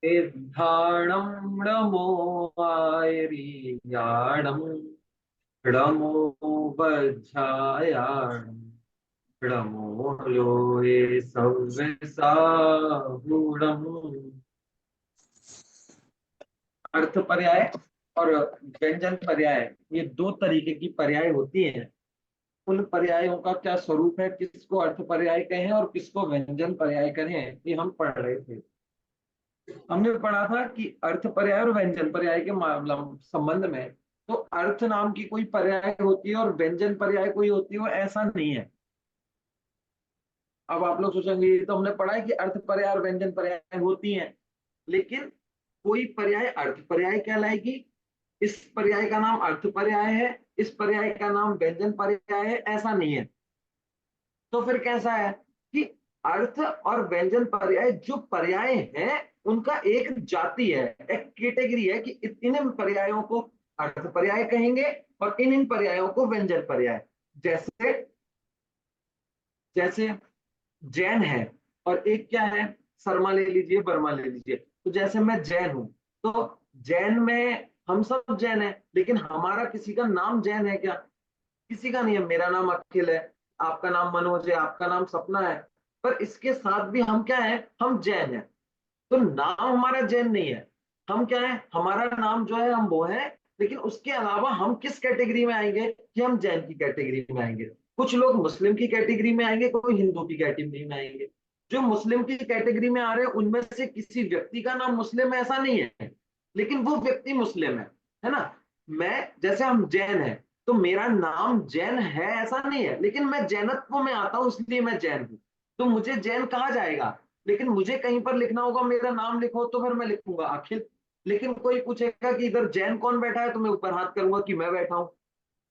सिद्धाणं नमो आयर्याणं नमो वज्रायाणं नमो लोये सव्यसाहुणम्। अर्थ पर्याय और व्यंजन पर्याय, ये दो तरीके की पर्याय होती हैं। उन पर्यायों का क्या स्वरूप है, किसको अर्थ पर्याय कहें और किसको व्यंजन पर्याय कहें, ये हम पढ़ रहे थे। हमने पढ़ा था कि अर्थ पर्याय और व्यंजन पर्याय के संबंध में, तो अर्थ नाम की कोई पर्याय होती है और व्यंजन पर्याय कोई होती है, वो ऐसा नहीं है। अब आप लोग सोचेंगे ये तो हमने पढ़ा है कि अर्थ पर्याय और व्यंजन पर्याय होती हैं, लेकिन कोई पर्याय अर्थ पर्याय कहलाएगी, इस पर्याय का नाम अर्थ पर्याय है, इस पर्याय का नाम व्यंजन पर्याय है, ऐसा नहीं है। तो फिर कैसा है कि अर्थ और व्यंजन पर्याय जो पर्याय हैं उनका एक जाति है, एक कैटेगरी है कि इन पर्यायों को अर्थ पर्याय कहेंगे और इन पर्यायों को व्यंजन पर्याय। जैसे जैसे जैन है और एक क्या है, शर्मा ले लीजिए, वर्मा ले लीजिए। तो जैसे मैं जैन हूं, तो जैन में हम सब जैन है, लेकिन हमारा किसी का नाम जैन है क्या? किसी का नहीं है। मेरा नाम अखिल है, आपका नाम मनोज है, आपका नाम सपना है, पर इसके साथ भी हम क्या है, हम जैन है। तो नाम हमारा जैन नहीं है, हम क्या है, हमारा नाम जो है हम वो है, लेकिन उसके अलावा हम किस कैटेगरी में आएंगे कि हम जैन की कैटेगरी में आएंगे। कुछ लोग मुस्लिम की कैटेगरी में आएंगे, कोई हिंदू की कैटेगरी में आएंगे। जो मुस्लिम की कैटेगरी में आ रहे हैं उनमें से किसी व्यक्ति का नाम मुस्लिम है ऐसा नहीं है, लेकिन वो व्यक्ति मुस्लिम है ना। मैं जैसे हम जैन है, तो मेरा नाम जैन है ऐसा नहीं है, लेकिन मैं जैनत्व में आता हूं इसलिए मैं जैन हूं। तो मुझे जैन कहा जाएगा, लेकिन मुझे कहीं पर लिखना होगा मेरा नाम लिखो तो फिर मैं लिखूंगा अखिल। लेकिन कोई पूछेगा कि इधर जैन कौन बैठा है, तो मैं ऊपर हाथ करूंगा कि मैं बैठा हूं।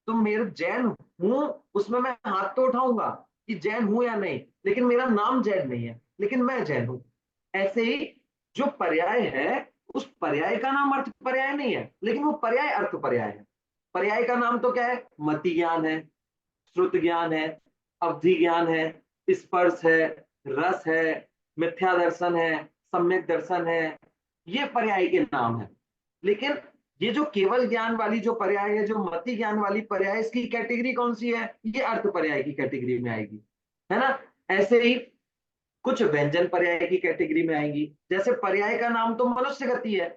तो मेरे जैन हूं उसमें मैं हाथ तो उठाऊंगा कि जैन हूं या नहीं, लेकिन मेरा नाम जैन नहीं है, लेकिन मैं जैन हूं। ऐसे ही जो पर्याय है, उस पर्याय का नाम अर्थ पर्याय नहीं है, लेकिन वो पर्याय अर्थ पर्याय है। पर्याय का नाम तो क्या है, मति ज्ञान है, श्रुत ज्ञान है, अवधि ज्ञान है, स्पर्श है, रस है, मिथ्या दर्शन है, सम्यक दर्शन है, ये पर्याय के नाम है। लेकिन ये जो केवल ज्ञान वाली जो पर्याय है, जो मति ज्ञान वाली पर्याय, इसकी कैटेगरी कौन सी है, ये अर्थ पर्याय की कैटेगरी में आएगी, है ना। ऐसे ही कुछ व्यंजन पर्याय की कैटेगरी में आएंगी। जैसे पर्याय का नाम तो मनुष्य गति है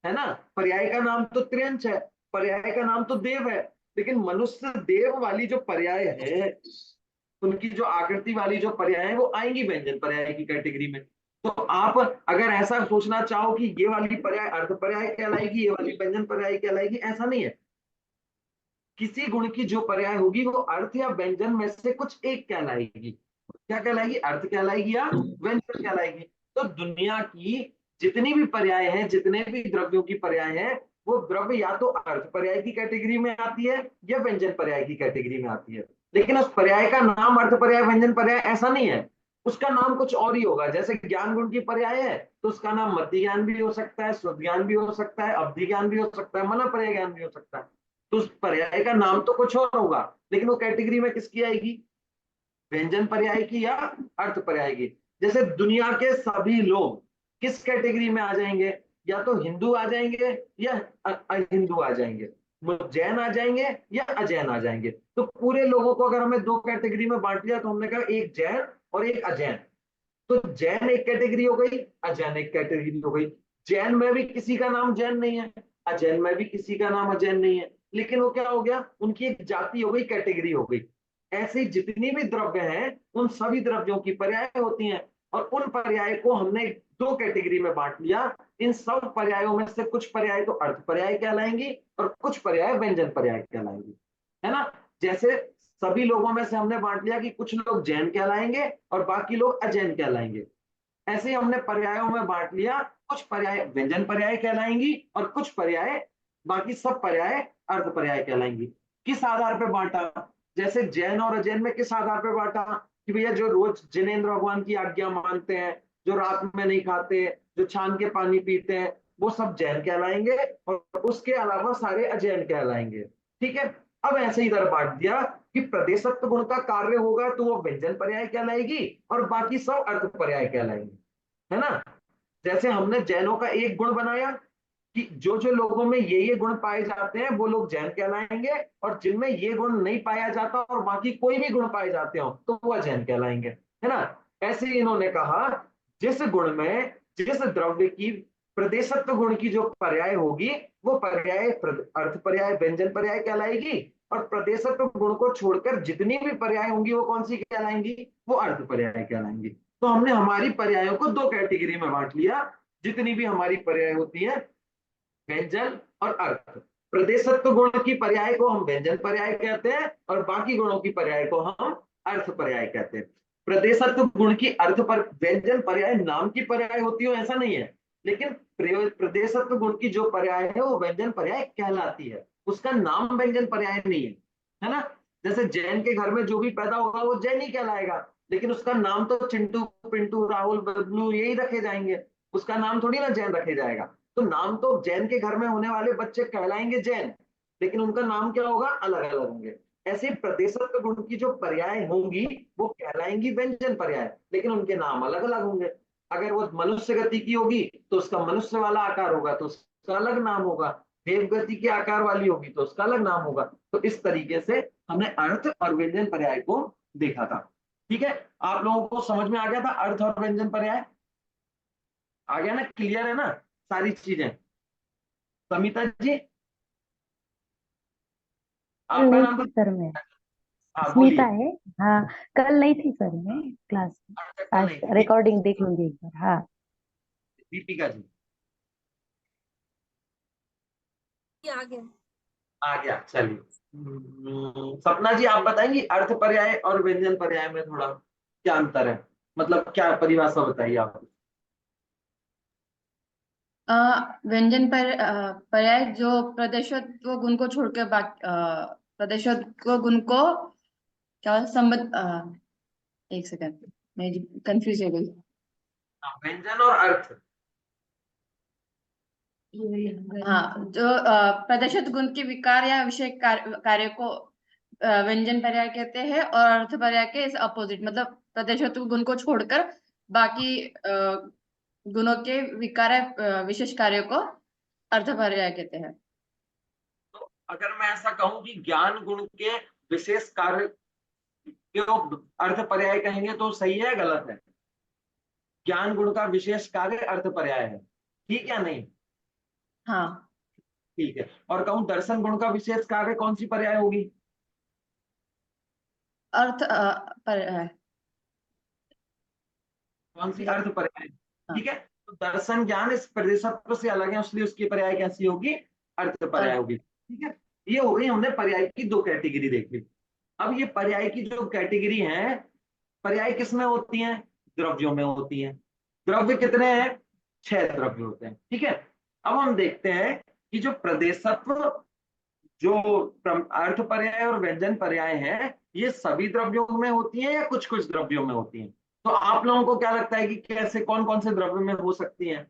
ना। पर्याय का नाम तो त्रियंच है, पर्याय का नाम तो देव है, लेकिन मनुष्य देव वाली जो पर्याय है, उनकी जो आकृति वाली जो पर्याय है, वो आएंगी व्यंजन पर्याय की कैटेगरी में। तो आप अगर ऐसा सोचना चाहो कि ये वाली पर्याय अर्थ पर्याय कहलाएगी, ये वाली व्यंजन पर्याय कहलाएगी, ऐसा नहीं है। किसी गुण की जो पर्याय होगी वो अर्थ या व्यंजन में से कुछ एक कहलाएगी। क्या कहलाएगी, अर्थ कहलाएगी या व्यंजन कहलाएगी। तो दुनिया की जितनी भी पर्याय हैं, जितने भी द्रव्यों की पर्याय हैं, वो द्रव्य या तो अर्थ पर्याय की कैटेगरी में आती है या व्यंजन पर्याय की कैटेगरी में आती है। लेकिन उस पर्याय का नाम अर्थ पर्याय व्यंजन पर्याय ऐसा नहीं है, उसका नाम कुछ और ही होगा। जैसे ज्ञान गुण की पर्याय है, तो उसका नाम मति ज्ञान भी हो सकता है, शुद्ध ज्ञान भी हो सकता है, अवधि ज्ञान भी हो सकता है, मना पर्याय ज्ञान भी हो सकता है। तो उस पर्याय का नाम तो कुछ और होगा, लेकिन वो कैटेगरी में किसकी आएगी, व्यंजन पर्याय की या अर्थ पर्याय की। जैसे दुनिया के सभी लोग किस कैटेगरी में आ जाएंगे, या तो हिंदू आ जाएंगे या अहिंदू आ जाएंगे, जैन आ जाएंगे या अजैन आ जाएंगे। तो पूरे लोगों को अगर हमें दो कैटेगरी में बांट लिया, तो हमने कहा एक जैन और एक अजैन। तो जैन एक कैटेगरी हो गई, अजैन एक कैटेगरी हो गई। जैन में भी किसी का नाम जैन नहीं है, अजैन में भी किसी का नाम अजैन नहीं है, लेकिन वो क्या हो गया, उनकी एक जाति हो गई, कैटेगरी हो गई। ऐसे जितनी भी द्रव्य हैं, उन सभी द्रव्यों की पर्याय होती हैं, और उन पर्याय को हमने दो कैटेगरी में बांट लिया। इन सब पर्यायों में से कुछ पर्याय तो अर्थ पर्याय कहलाएंगी और कुछ पर्याय व्यंजन पर्याय कहलाएंगी, है ना। जैसे सभी लोगों में से हमने बांट लिया कि कुछ लोग जैन कहलाएंगे और बाकी लोग अजैन कहलाएंगे। ऐसे ही हमने पर्यायों में बांट लिया, कुछ पर्याय व्यंजन पर्याय कहलाएंगी और कुछ पर्याय, बाकी सब पर्याय अर्थ पर्याय कहलाएंगी। किस आधार पर बांटा, जैसे जैन और अजैन में किस आधार पर बांटा कि भैया जो रोज जिनेन्द्र भगवान की आज्ञा मानते हैं, जो रात में नहीं खाते, जो छान के पानी पीते हैं, वो सब जैन कहलाएंगे और उसके अलावा सारे अजैन कहलाएंगे। ठीक है। अब ऐसे ही इधर बांट दिया कि प्रदेशत्व गुण का कार्य होगा तो वो व्यंजन पर्याय कहलाएगी और बाकी सब अर्थ पर्याय कहलाएंगे। है ना। जैसे हमने जैनों का एक गुण बनाया कि जो जो लोगों में ये गुण पाए जाते हैं वो लोग जैन कहलाएंगे, और जिनमें ये गुण नहीं पाया जाता और बाकी कोई भी गुण पाए जाते हो तो वो जैन कहलाएंगे, है ना। ऐसे ही इन्होंने कहा जिस गुण में, जिस द्रव्य की प्रदेशत्व गुण की जो पर्याय होगी वो पर्याय अर्थ पर्याय व्यंजन पर्याय कहलाएगी, और प्रदेशत्व गुण को छोड़कर जितनी भी पर्याय होंगी वो कौन सी कहलाएंगी, वो अर्थ पर्याय कहलाएंगी। तो हमने हमारी पर्यायों को दो कैटेगरी में बांट लिया, जितनी भी हमारी पर्याय होती है व्यंजन और अर्थ। प्रदेशत्व गुण की पर्याय को हम व्यंजन पर्याय कहते हैं और बाकी गुणों की पर्याय को हम अर्थ पर्याय कहते हैं। प्रदेशत्व गुण की अर्थ पर व्यंजन पर्याय नाम की पर्याय होती हो ऐसा नहीं है, लेकिन प्रदेशत्व गुण की जो पर्याय है वो व्यंजन पर्याय कहलाती है, उसका नाम व्यंजन पर्याय नहीं है ना। जैसे जैन के घर में जो भी पैदा होगा वो जैन ही कहलाएगा, लेकिन उसका नाम तो चिंटू पिंटू राहुल बबलू यही रखे जाएंगे, उसका नाम थोड़ी ना जैन रखे जाएगा। तो नाम तो जैन के घर में होने वाले बच्चे कहलाएंगे जैन, लेकिन उनका नाम क्या होगा, अलग अलग होंगे। ऐसे प्रदेशत्व गुण की जो पर्याय होंगी वो कहलाएंगी व्यंजन पर्याय, लेकिन उनके नाम अलग अलग होंगे। अगर वो मनुष्य गति की होगी तो उसका मनुष्य वाला आकार होगा तो उसका अलग नाम होगा, देव गति के आकार वाली होगी तो उसका अलग नाम होगा। तो इस तरीके से हमने अर्थ और व्यंजन पर्याय को देखा था। ठीक है, आप लोगों को समझ में आ गया था अर्थ और व्यंजन पर्याय, आ गया ना, क्लियर है ना सारी चीजें। समिता जी, कल आपका नहीं नाम थी तो, सर मैं। हाँ स्मिता बोलिए। है। हाँ, कल नहीं थी सर मैं क्लास में। अच्छा कल आज नहीं थी, रिकॉर्डिंग देख लूंगी एक बार। हाँ। दीपिका जी आ गया। आ गया, चलिए। सपना जी आप बताएंगी अर्थ पर्याय और व्यंजन पर्याय में थोड़ा क्या अंतर है, मतलब क्या परिभाषा बताइए आप। व्यंजन पर पर्याय जो प्रदेशत्व गुण को छोड़कर बाकी प्रदेशत्व गुण को क्या संबंध, एक सेकंड मैं कंफ्यूज हो गई। हाँ, व्यंजन और अर्थ। हाँ, जो प्रदर्शित गुण के विकार या विषय कार्य को व्यंजन पर्याय कहते हैं, और अर्थ पर्याय के इस अपोजिट, मतलब प्रदर्शित गुण को छोड़कर बाकी गुणों के विकार या विशेष कार्य को अर्थ पर्याय कहते हैं। तो अगर मैं ऐसा कहूं कि ज्ञान गुण के विशेष कार्य को अर्थ पर्याय कहेंगे तो सही है गलत है? ज्ञान गुण का विशेष कार्य अर्थ पर्याय है, ठीक है नहीं? हाँ, ठीक है, और कहूं दर्शन गुण का विशेष कार्य कौन सी पर्याय होगी? अर्थ पर्याय। कौन सी अर्थ पर्याय? हाँ, ठीक है, तो दर्शन ज्ञान इस प्रदेशत्व से अलग है इसलिए उसकी पर्याय कैसी होगी, अर्थ पर्याय अर्थ। होगी। ठीक है, ये हो गई हमने पर्याय की दो कैटेगरी देखी। अब ये पर्याय की जो कैटेगरी है, पर्याय किसमें होती हैं, द्रव्यों में होती हैं। द्रव्य कितने हैं, 6 द्रव्य होते हैं। ठीक है, अब हम देखते हैं कि जो प्रदेशत्व, जो अर्थ पर्याय और व्यंजन पर्याय है, ये सभी द्रव्यों में होती हैं या कुछ कुछ द्रव्यों में होती हैं। तो आप लोगों को क्या लगता है कि कैसे कौन कौन से द्रव्य में हो सकती हैं?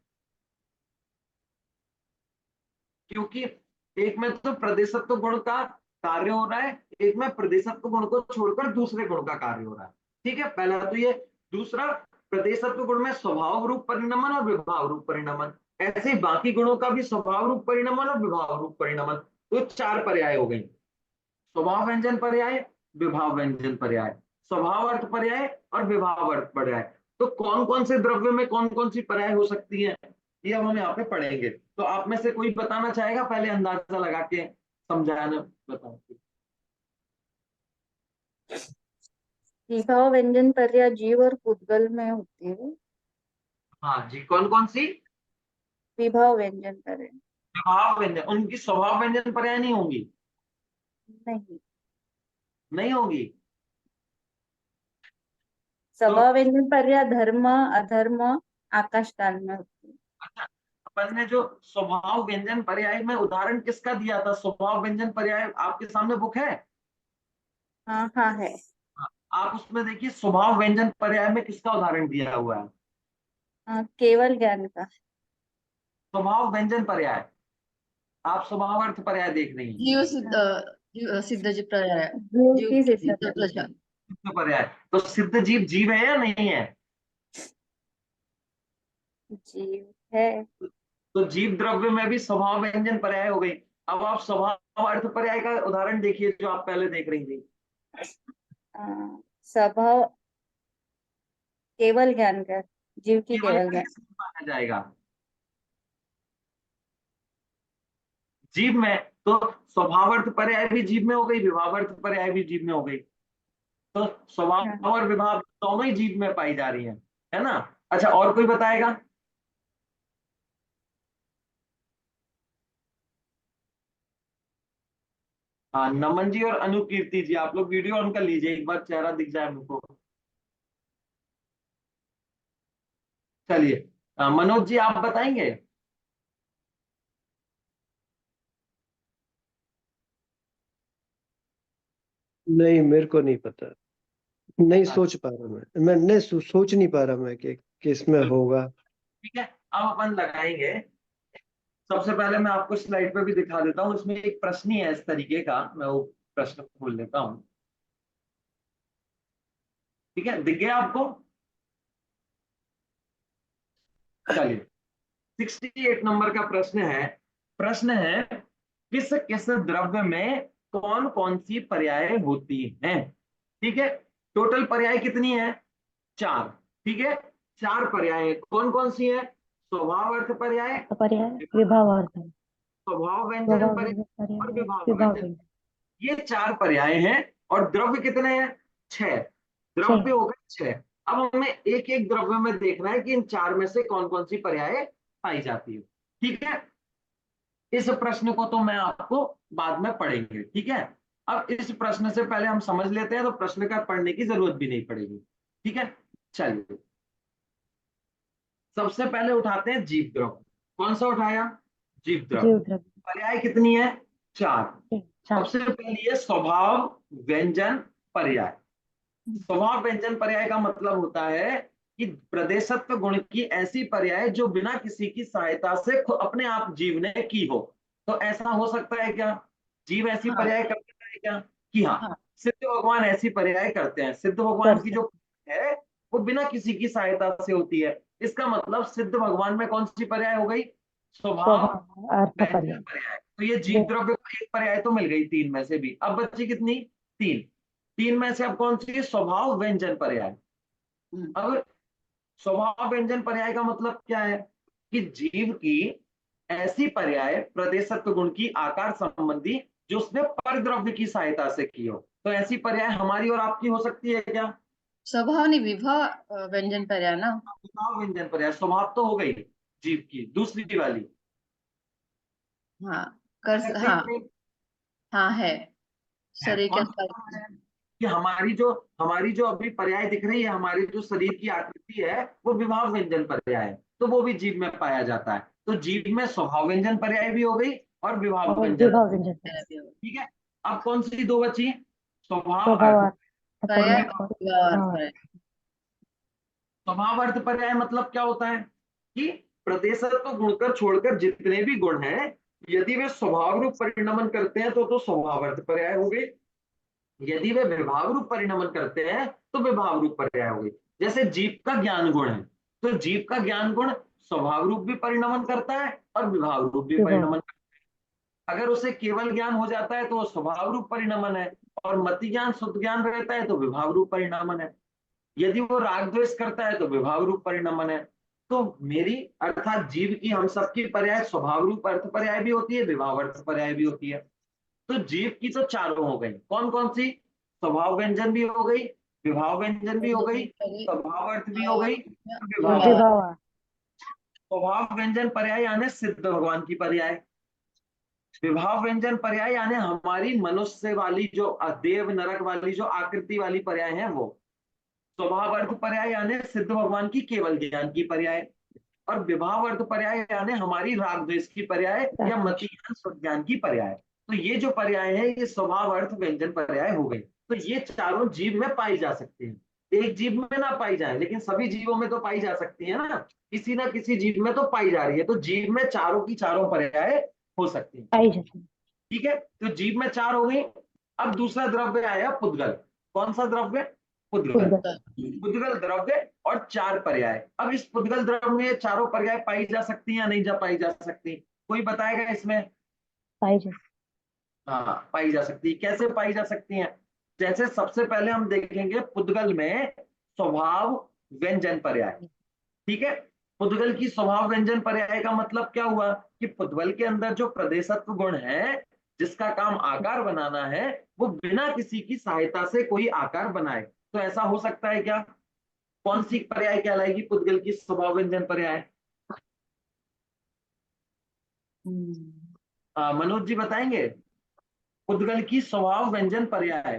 क्योंकि एक में तो प्रदेशत्व गुण का कार्य हो रहा है, एक में प्रदेशत्व गुण को छोड़कर दूसरे गुण का कार्य हो रहा है। ठीक है, पहला तो ये। दूसरा, प्रदेशत्व गुण में स्वभाव रूप परिणमन और विभाव रूप परिणमन, ऐसे ही बाकी गुणों का भी स्वभाव रूप परिणमन और विभाव रूप परिणमन। तो 4 पर्याय हो गई, स्वभाव व्यंजन पर्याय, विभाव व्यंजन पर्याय, स्वभाव अर्थ पर्याय और विभाव अर्थ पर्याय। तो कौन कौन से द्रव्य में कौन कौन सी पर्याय हो सकती है, ये हम यहाँ पे पढ़ेंगे। तो आप में से कोई बताना चाहेगा, पहले अंदाजा लगा के समझाना, बताओ। विभव व्यंजन पर्याय जीव और पुद्गल में होती है। हाँ जी, कौन कौन सी? विभव व्यंजन पर्याय विभाव व्यंजन, उनकी स्वभाव व्यंजन पर्याय नहीं होंगी? नहीं। नहीं होगी। तो स्वभाव व्यंजन पर्याय धर्म अधर्म आकाश काल में होती है। अच्छा, अपन ने जो स्वभाव व्यंजन पर्याय में उदाहरण किसका दिया था, स्वभाव व्यंजन पर्याय आपके सामने बुक है? हाँ हाँ है। हाँ, आप उसमें देखिए स्वभाव व्यंजन पर्याय में किसका उदाहरण दिया हुआ है, केवल ज्ञान का। स्वभाव व्यंजन पर्याय। आप स्वभाव अर्थ पर्याय देख रही हैं। जीव सिद्ध, जीव सिद्ध जी पर्याय, जीव जीव की सिद्ध सिद्धता। प्रजा। सिद्ध पर्याय, तो सिद्ध जीव जीव है या नहीं है? जीव है। तो जीव द्रव्य में भी स्वभाव व्यंजन पर्याय हो गई। अब आप स्वभाव अर्थ पर्याय का उदाहरण देखिए जो आप पहले देख रही थी। स्वभाव केवल ज्ञान का, जीव की केवल केवल ज्ञान ज्ञान। किसमें माना जाएगा? जीव में। तो स्वभावर्थ पर्याय भी जीव में हो गई, विभावर्थ पर्याय भी जीव में हो गई। तो हाँ। स्वभाव और विभाव दोनों ही जीव में पाई जा रही है ना। अच्छा, और कोई बताएगा? हाँ, नमन जी और अनुकीर्ति जी, आप लोग वीडियो ऑन कर लीजिए, एक बार चेहरा दिख जाए हमको। चलिए, मनोज जी आप बताएंगे। नहीं, मेरे को नहीं पता। नहीं अच्छा, सोच पा रहा मैं नहीं सोच नहीं पा रहा मैं कि किसमें चलो होगा। ठीक है, अब अपन लगाएंगे। सबसे पहले मैं आपको स्लाइड पे भी दिखा देता हूँ, इसमें एक प्रश्न ही है इस तरीके का, मैं वो प्रश्न खोल लेता हूँ। ठीक है, दिख गया आपको? चलिए, 68 नंबर का प्रश्न है किस किस द्रव्य में कौन कौन सी पर्याय होती हैं। ठीक है, टोटल पर्याय कितनी है? 4। ठीक है, 4 पर्याय कौन कौन सी है? स्वभाव अर्थ पर्याय, पर्याय, विभाव अर्थ, स्वभाव व्यंजन स्वभाव पर्याय और पर्याय, विभाव विभाव व्यंजन। व्यंजन। ये 4 पर्याय हैं। और द्रव्य कितने हैं? 6 छह। द्रव्य हो गए 6। अब हमें एक एक द्रव्य में देखना है कि इन 4 में से कौन कौन सी पर्याय पाई जाती है। ठीक है, इस प्रश्न को तो मैं आपको बाद में पढ़ेंगे। ठीक है, अब इस प्रश्न से पहले हम समझ लेते हैं, तो प्रश्न का पढ़ने की जरूरत भी नहीं पड़ेगी। ठीक है, चलिए सबसे पहले उठाते हैं जीव द्रव्य। कौन सा उठाया? जीव जीव द्रव्य। द्रव्य। पर्याय कितनी है? 4। चार। सबसे पहली है स्वभाव व्यंजन पर्याय। स्वभाव व्यंजन पर्याय का मतलब होता है कि प्रदेशत्व गुण की ऐसी पर्याय जो बिना किसी की सहायता से अपने आप जीव ने की हो। तो ऐसा हो सकता है क्या? जीव ऐसी हाँ पर्याय कर सकता है क्या? कि हाँ, हाँ सिद्ध भगवान ऐसी पर्याय करते हैं। सिद्ध कर भगवान की सकते। जो है वो बिना किसी की सहायता से होती है। इसका मतलब सिद्ध भगवान में कौन सी पर्याय हो गई? स्वभाव स्वभाव अर्थ व्यंजन पर्याय। पर्याय। तो ये जीव द्रव्य को एक पर्याय तो मिल गई 3 में से भी। अब बची कितनी? 3। 3 में से अब कौन सी? स्वभाव व्यंजन पर्याय। हम्म, अब स्वभाव व्यंजन पर्याय का मतलब क्या है? कि जीव की ऐसी पर्याय प्रदेशत्व गुण की आकार संबंधी जो उसने परद्रव्य की सहायता से की हो। तो ऐसी पर्याय हमारी और आपकी हो सकती है क्या? स्वभाव नहीं, विभव व्यंजन पर्याय ना। स्वभाव व्यंजन पर्याय, स्वभाव तो हो गई जीव की दूसरी वाली। हाँ सकते हैं हाँ कि नहीं? हाँ है, है शरीर के कौन आकार सा की। है? कि हमारी जो अभी पर्याय दिख रही है, हमारी जो शरीर की आकृति है वो विभाव व्यंजन पर्याय है, तो वो भी जीव में पाया जाता है। तो जीव में स्वभाव व्यंजन पर्याय भी हो गई और विभाव और व्यंजन। विभाव व्यंजन पर्याय। ठीक है, अब कौन सी 2 बची? स्वभाव स्वभाव अर्थ अर्थ पर्याय पर्याय और और और विभव अर्थ विभाव अर्थ। पर्याय। स्वभाव अर्थ पर्याय मतलब क्या होता है? कि प्रदेशत्व गुणकर छोड़कर जितने भी गुण हैं, यदि वे स्वभाव रूप परिणमन करते हैं तो स्वभाव अर्थ पर्याय हो गई। यदि वे विभाव रूप परिणमन करते हैं तो विभाव रूप पर्याय हो गई। जैसे जीव का ज्ञान गुण है, तो जीव का ज्ञान गुण स्वभाव रूप भी परिणमन करता है और विभाव रूप भी विभाव। परिणमन करता है। अगर उसे केवल ज्ञान हो जाता है तो वो स्वभाव रूप परिणमन है, और मति ज्ञान शुद्ध ज्ञान रहता है तो विभाव रूप परिणमन है। यदि वो राग द्वेष करता है तो विभाव रूप परिणमन है। तो मेरी अर्थात जीव की, हम सबकी पर्याय स्वभाव रूप अर्थ पर्याय भी होती है, विभाव अर्थ पर्याय भी होती है। तो जीव की तो चारों हो गई। कौन कौन सी? स्वभाव व्यंजन भी हो गई, विभाव व्यंजन भी हो गई, स्वभाव अर्थ भी हो गई, और विभाव अर्थ। विभाव अर्थ। स्वभाव व्यंजन पर्याय यानी सिद्ध भगवान की पर्याय। विभाव व्यंजन पर्याय यानी हमारी मनुष्य वाली जो देव नरक वाली जो आकृति वाली पर्याय है वो। स्वभाव अर्थ पर्याय यानी सिद्ध भगवान की केवल ज्ञान की पर्याय। और विभाव अर्थ पर्याय यानी हमारी राग द्वेष की पर्याय या मति ज्ञान स्वज्ञान ज्ञान की पर्याय। तो ये जो पर्याय है ये स्वभाव अर्थ व्यंजन पर्याय हो गए। तो ये चारों जीव में पाई जा सकती है। एक जीव में ना पाई जाए लेकिन सभी जीवों में तो पाई जा सकती है ना किसी जीव में तो पाई जा रही है। तो जीव में चारों की चारों पर्याय हो सकती है। पाई जाती है। ठीक है, तो जीव में 4 हो गई। अब दूसरा द्रव्य आया पुद्गल। कौन सा द्रव्य? पुद्गल। पुद्गल। पुद्गल द्रव्य और 4 पर्याय। अब इस पुद्गल द्रव्य में ये चारों पर्याय पाई जा सकती हैं या नहीं जा पाई जा सकती? कोई बताएगा इसमें? पाहिजे। हाँ, पाई जा सकती है। कैसे पाई जा सकती हैं? जैसे सबसे पहले हम देखेंगे पुद्गल में स्वभाव व्यंजन पर्याय। ठीक है, पुद्गल की स्वभाव व्यंजन पर्याय का मतलब क्या हुआ कि पुद्गल के अंदर जो प्रदेशत्व गुण है, जिसका काम आकार बनाना है, वो बिना किसी की सहायता से कोई आकार बनाए। तो ऐसा हो सकता है क्या? कौन सी पर्याय कहलाएगी पुद्गल की स्वभाव व्यंजन पर्याय? मनोज जी बताएंगे पुद्गल की स्वभाव व्यंजन पर्याय।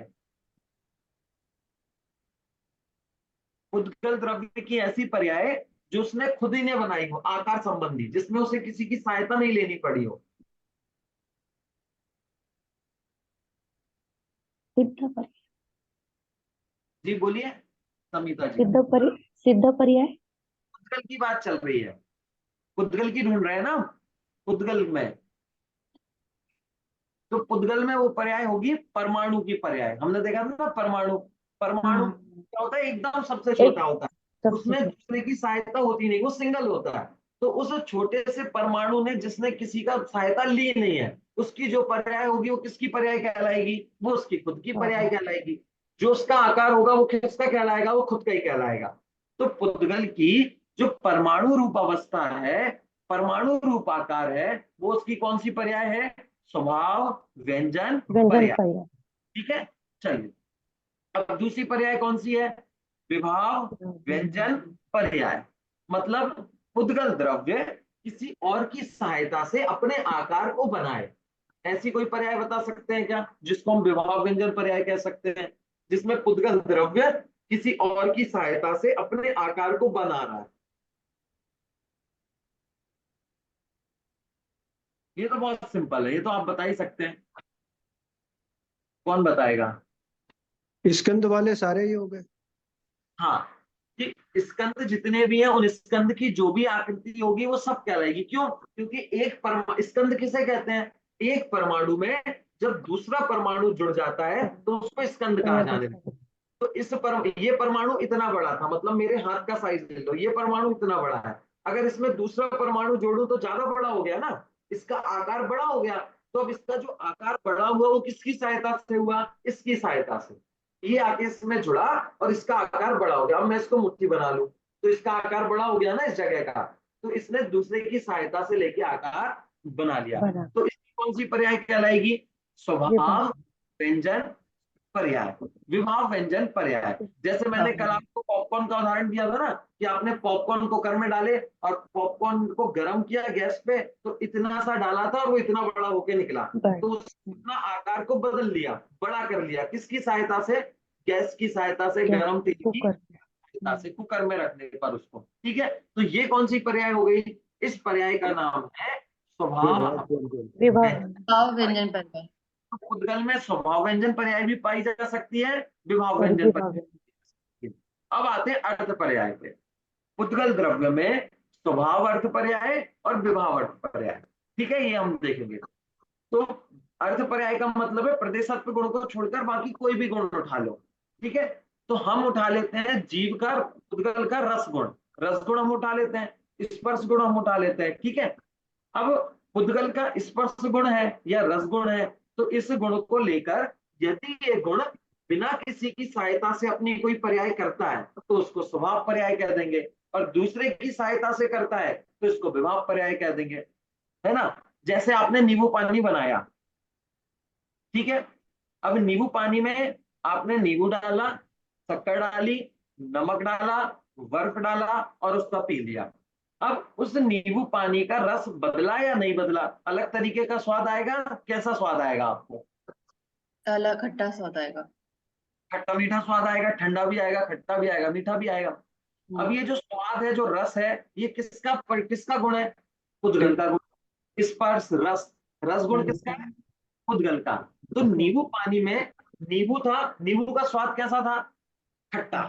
पुद्गल द्रव्य की ऐसी पर्याय जो उसने खुद ही ने बनाई हो, आकार संबंधी, जिसमें उसे किसी की सहायता नहीं लेनी पड़ी हो। सिद्ध पर्याय। जी बोलिए समिता जी। सिद्ध पर्याय। पुद्गल की बात चल रही है, पुद्गल की ढूंढ रहे हैं ना पुद्गल में। तो पुद्गल में वो पर्याय होगी परमाणु की पर्याय। हमने देखा था ना परमाणु। परमाणु हाँ, क्या होता है? एकदम सबसे एक छोटा होता है, सबसे उसमें छोटा। दूसरे की सहायता होती नहीं, वो सिंगल होता है। तो उस छोटे से परमाणु ने जिसने किसी का सहायता ली नहीं है, उसकी जो पर्याय होगी वो किसकी पर्याय कहलाएगी? वो उसकी खुद की पर्याय कहलाएगी। जो उसका आकार होगा वो किसका कहलाएगा? वो खुद का ही कहलाएगा। तो पुद्गल की जो परमाणु रूप अवस्था है, परमाणु रूप आकार है, वो उसकी कौन सी पर्याय है? स्वभाव व्यंजन व्यंजन पर्याय। पर्याय। ठीक है, चलिए अब दूसरी पर्याय कौन सी है? विभाव व्यंजन पर्याय। मतलब पुद्गल द्रव्य किसी और की सहायता से अपने आकार को बनाए। ऐसी कोई पर्याय बता सकते हैं क्या जिसको हम विभाव व्यंजन पर्याय कह सकते हैं, जिसमें पुद्गल द्रव्य किसी और की सहायता से अपने आकार को बना रहा है? ये तो बहुत सिंपल है, ये तो आप बता ही सकते हैं। कौन बताएगा? स्कंद वाले सारे ही हो गए। हाँ, कि स्कंद जितने भी हैं, उन स्कंद की जो भी आकृति होगी वो सब कहलाएगी। क्यों? क्योंकि एक स्कंद किसे कहते हैं? एक परमाणु में जब दूसरा परमाणु जुड़ जाता है तो उसको स्कंद कहा जाने लगता है। तो ये परमाणु इतना बड़ा था, मतलब मेरे हाथ का साइज ले लो, ये परमाणु इतना बड़ा है। अगर इसमें दूसरा परमाणु जोड़ू तो ज्यादा बड़ा हो गया ना, इसका आकार बड़ा हो गया। तो अब इसका जो आकार बड़ा हुआ वो किसकी सहायता से हुआ? इसकी सहायता से। ये आके इसमें जुड़ा और इसका आकार बड़ा हो गया। अब मैं इसको मुट्ठी बना लूं तो इसका आकार बड़ा हो गया ना इस जगह का। तो इसने दूसरे की सहायता से लेके आकार बना लिया। बना। तो इसकी कौन सी पर्याय कहलाएगी? विभाव। स्वभाव व्यंजन पर्याय, विभाव व्यंजन पर्याय। जैसे मैंने कल आपको पॉपकॉर्न का उदाहरण दिया था ना, कि आपने पॉपकॉर्न को कुकर में डाले और पॉपकॉर्न को गर्म किया गैस पे, तो इतना सा डाला था और वो इतना बड़ा होके निकला। तो उसने आकार को बदल लिया, बड़ा कर लिया, किसकी सहायता से? गैस की सहायता से, गर्म तेल की कुकर। सहायता से, कुकर में रखने पर उसको। ठीक है, तो ये कौन सी पर्याय हो गई? इस पर्याय का नाम है स्वभाव विभाव। भाव व्यंजन पर्याय। पुद्गल में स्वभाव व्यंजन पर्याय भी पाई जा सकती है, विभाव और व्यंजन विभाव। पर्याय। अब आते हैं अर्थ पर्याय पे। पुद्गल द्रव्य में स्वभाव अर्थ पर्याय और विभाव अर्थ पर्याय। ठीक है, ये हम देखेंगे। तो अर्थ पर्याय का मतलब है प्रदेशत्व गुण को छोड़कर बाकी कोई भी गुण उठा लो। ठीक है, तो हम उठा लेते हैं जीव का, पुद्गल का रस गुण। रस गुण हम उठा लेते हैं, स्पर्श गुण हम उठा लेते हैं। ठीक है, अब पुद्गल का स्पर्श गुण है या रस गुण है, तो इस गुण को लेकर यदि ये गुण बिना किसी की सहायता से अपनी कोई पर्याय करता है तो उसको स्वभाव पर्याय कह देंगे, और दूसरे की सहायता से करता है तो इसको विभाव पर्याय कह देंगे। है ना? जैसे आपने नींबू पानी बनाया, ठीक है, अब नींबू पानी में आपने नींबू डाला, शक्कर डाली, नमक डाला, बर्फ डाला और उसका पी लिया। अब उस नींबू पानी का रस बदला या नहीं बदला? अलग तरीके का स्वाद आएगा। कैसा स्वाद आएगा आपको? अलग खट्टा स्वाद आएगा। खट्टा मीठा स्वाद आएगा, ठंडा भी आएगा, खट्टा भी आएगा, मीठा भी आएगा। अब ये जो स्वाद है, जो रस है, ये किसका गुण है? पुद्गल का गुण। स्पर्श रस, रस गुण किसका है? पुद्गल का। तो नींबू पानी में नींबू था, नींबू का स्वाद कैसा था? खट्टा।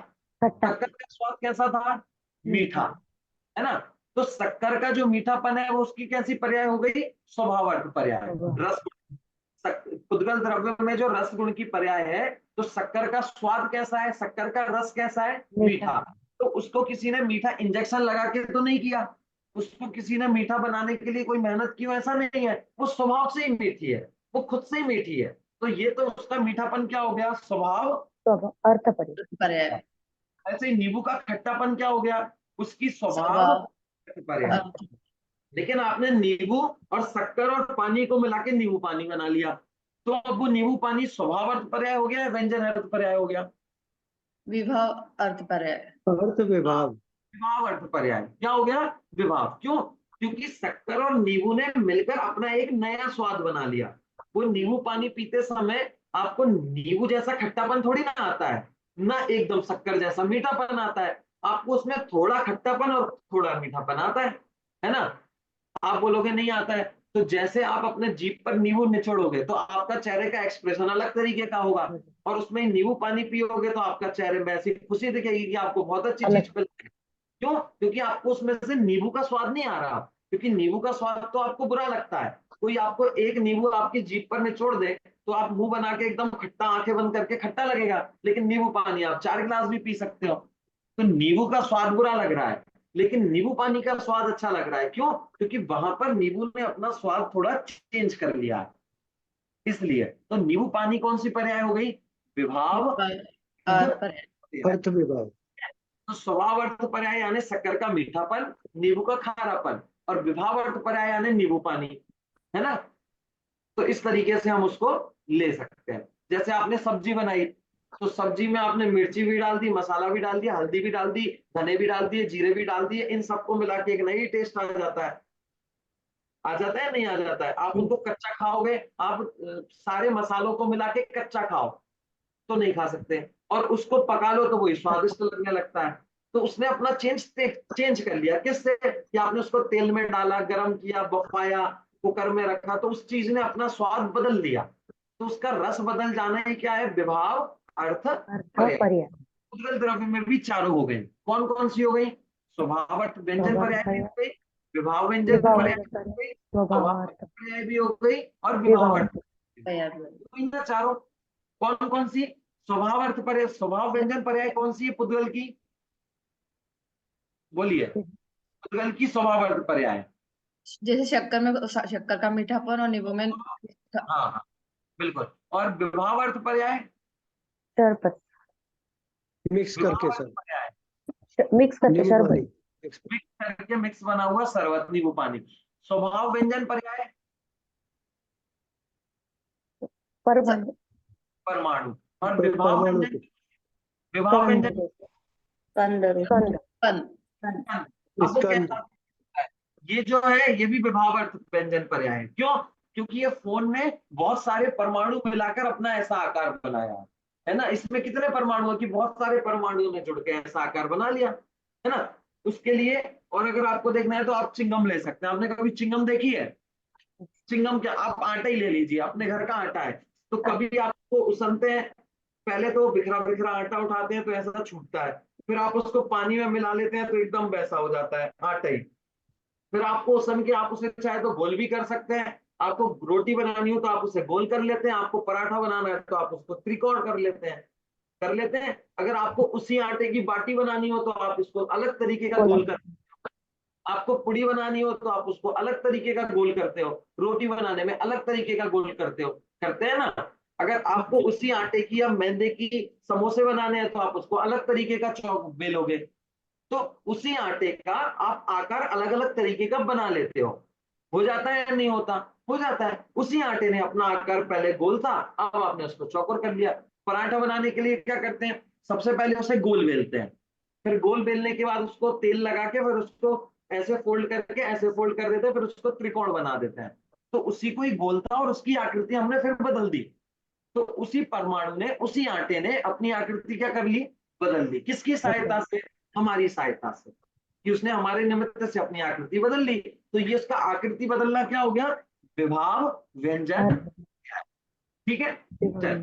खट्टा। शक्कर का स्वाद कैसा था? मीठा। है ना? तो शक्कर का जो मीठापन है वो उसकी कैसी पर्याय हो गई? स्वभाव अर्थ पर्याय, रस गुण। पुद्गल द्रव्य में जो रस गुण की पर्याय है, तो शक्कर का स्वाद कैसा है, शक्कर का रस कैसा है, मीठा। तो उसको किसी ने मीठा इंजेक्शन लगा के तो नहीं किया, उसको किसी ने मीठा बनाने के लिए कोई मेहनत की हो, ऐसा नहीं है। वो स्वभाव से ही मीठी है, वो खुद से ही मीठी है। तो ये तो उसका मीठापन क्या हो गया, स्वभाव स्वभाव अर्थ पर्याय पर्याय ऐसे ही नींबू का खट्टापन क्या हो गया, उसकी स्वभाव स्वभाव पर्याय। अर्थ लेकिन आपने नींबू और शक्कर और पानी को मिला के नींबू पानी बना लिया, तो अब वो नींबू पानी स्वभाव अर्थ पर्याय हो गया या व्यंजन अर्थ पर्याय हो गया, विभव अर्थ पर्याय अर्थ विभाव। विभाव अर्थ पर्याय क्या हो गया, विभाव। क्यों, क्योंकि शक्कर और नींबू ने मिलकर अपना एक नया स्वाद बना लिया। वो नींबू पानी पीते समय आपको नींबू जैसा खट्टापन थोड़ी ना आता है, ना एकदम शक्कर जैसा मीठापन आता है। आपको उसमें थोड़ा खट्टापन और थोड़ा मीठापन आता है ना। आप बोलोगे नहीं आता है, तो जैसे आप अपने जीभ पर नींबू निचोड़ोगे तो आपका चेहरे का एक्सप्रेशन अलग तरीके का होगा, और उसमें नींबू पानी पियोगे तो आपका चेहरे में ऐसी खुशी दिखेगी कि आपको बहुत अच्छी अलग। चीज मिल रही है। क्यों, क्योंकि आपको उसमें से नींबू का स्वाद नहीं आ रहा, क्योंकि नींबू का स्वाद तो आपको बुरा लगता है। कोई आपको एक नींबू आपकी जीभ पर निचोड़ दे तो आप मुंह बना के एकदम खट्टा, आंखें बंद करके खट्टा लगेगा, लेकिन नींबू पानी आप 4 गिलास भी पी सकते हो। तो नींबू का स्वाद बुरा लग रहा है, लेकिन नींबू पानी का स्वाद अच्छा लग रहा है। क्यों, क्योंकि वहां पर नींबू ने अपना स्वाद थोड़ा चेंज कर लिया है, इसलिए। तो नींबू पानी कौन सी पर्याय हो गई, विभाव अर्थ पर्याय अर्थ विभाव। तो स्वभाव अर्थ पर्याय यानी शक्कर का मीठापन, नींबू का खारापन, और विभाव अर्थ पर्याय यानी नींबू पानी, है ना। तो इस तरीके से हम उसको ले सकते हैं। जैसे आपने सब्जी बनाई, तो सब्जी में आपने मिर्ची भी डाल दी, मसाला भी डाल दिया, हल्दी भी डाल दी, धने भी डाल दिए, जीरे भी डाल दिए, इन सबको मिला के एक नई टेस्ट आ जाता है। आ जाता है नहीं आ जाता है। आप उनको कच्चा खाओगे, आप सारे मसालों को मिला के कच्चा खाओ तो नहीं खा सकते, और उसको पका लो तो वही स्वादिष्ट लगने लगता है। तो उसने अपना चेंज कर लिया, किससे, कि आपने उसको तेल में डाला, गरम किया, बफाया, कुकर में रखा, तो उस चीज ने अपना स्वाद बदल दिया। तो उसका रस बदल जाना ही क्या है, विभाव अर्थ अर्थ पर्याय। पर्याय उद्गल द्रव्य में भी चारों हो गई, कौन कौन सी हो गई, स्वभाव अर्थ व्यंजन स्वभाव पर्याय भी पर्याय हो गई, विभाव व्यंजन विभाव पर्याय अर्थ भी हो पर्याय गई, स्वभाव स्वभाव अर्थ पर्याय भी हो गई, और विभाव विभाव अर्थ पर्याय इन चारों। कौन कौन सी, स्वभाव अर्थ पर्याय, स्वभाव व्यंजन पर्याय कौन सी है पुद्गल की, बोलिए, पुद्गल की स्वभाव अर्थ पर्याय। जैसे शक्कर में शक्कर का मीठापन और नींबू में हाँ हाँ बिल्कुल। और विभाव अर्थ पर्याय, शरबत मिक्स करके विभाव अर्थ सब पर्याय मिक्स करके नींबू पानी शरबत मिक्स। मिक्स करके मिक्स बना हुआ शरबत, नींबू पानी। स्वभाव व्यंजन पर्याय परमाणु परमाणु। और विभाव परमाणु व्यंजन, के विभाव व्यंजन कंद कंद आपको स्कंद। कैसा लगता है? ये जो है ये भी विभाव अर्थ व्यंजन पर्याय है। क्यों, क्योंकि ये फोन ने बहुत सारे परमाणु मिलाकर अपना ऐसा आकार बनाया है ना। इसमें कितने परमाणु है कि बहुत सारे परमाणुओं ने जुड़ के ऐसा आकार बना लिया, है ना। उसके लिए, और अगर आपको देखना है तो आप चिंगम ले सकते हैं। आपने कभी चिंगम देखी है, चिंगम क्या, आप आटा ही ले लीजिए, अपने घर का आटा है, तो कभी आपको उसनते हैं, पहले तो बिखरा बिखरा आटा उठाते हैं तो ऐसा छूटता है, फिर आप उसको पानी में मिला लेते हैं तो एकदम वैसा हो जाता है आटा ही। फिर आपको उसन के आप उसे चाहे तो गोल भी कर सकते हैं, आपको रोटी बनानी हो तो आप उसे गोल कर लेते हैं, आपको पराठा बनाना है तो आप उसको त्रिकोण कर लेते हैं। अगर आपको उसी आटे की बाटी बनानी हो तो आप उसको अलग तरीके का गोल कर, आपको पुड़ी बनानी हो तो आप उसको अलग तरीके का गोल करते हो, रोटी बनाने में अलग तरीके का गोल करते हैं ना। अगर आपको उसी आटे की या मैदे की समोसे बनाने हैं तो आप उसको अलग तरीके का चौक बेलोगे। तो उसी आटे का आप आकार अलग अलग तरीके का बना लेते हो जाता है या नहीं होता, हो जाता है। उसी आटे ने अपना आकार पहले गोल था, अब आपने उसको चौकोर कर लिया। पराठा बनाने के लिए क्या करते हैं, सबसे पहले उसे गोल बेलते हैं, फिर गोल बेलने के बाद उसको तेल लगा के फिर उसको ऐसे फोल्ड करके ऐसे फोल्ड कर देते हैं, फिर उसको त्रिकोण बना देते हैं। तो उसी को ही गोल था और उसकी आकृति हमने फिर बदल दी। तो उसी परमाणु ने, उसी आटे ने अपनी आकृति क्या कर ली, बदल दी। किसकी सहायता से, हमारी सहायता से, कि उसने हमारे निमित्त से अपनी आकृति बदल ली। तो ये उसका आकृति बदलना क्या हो गया, विभाव व्यंजन। ठीक है, चल।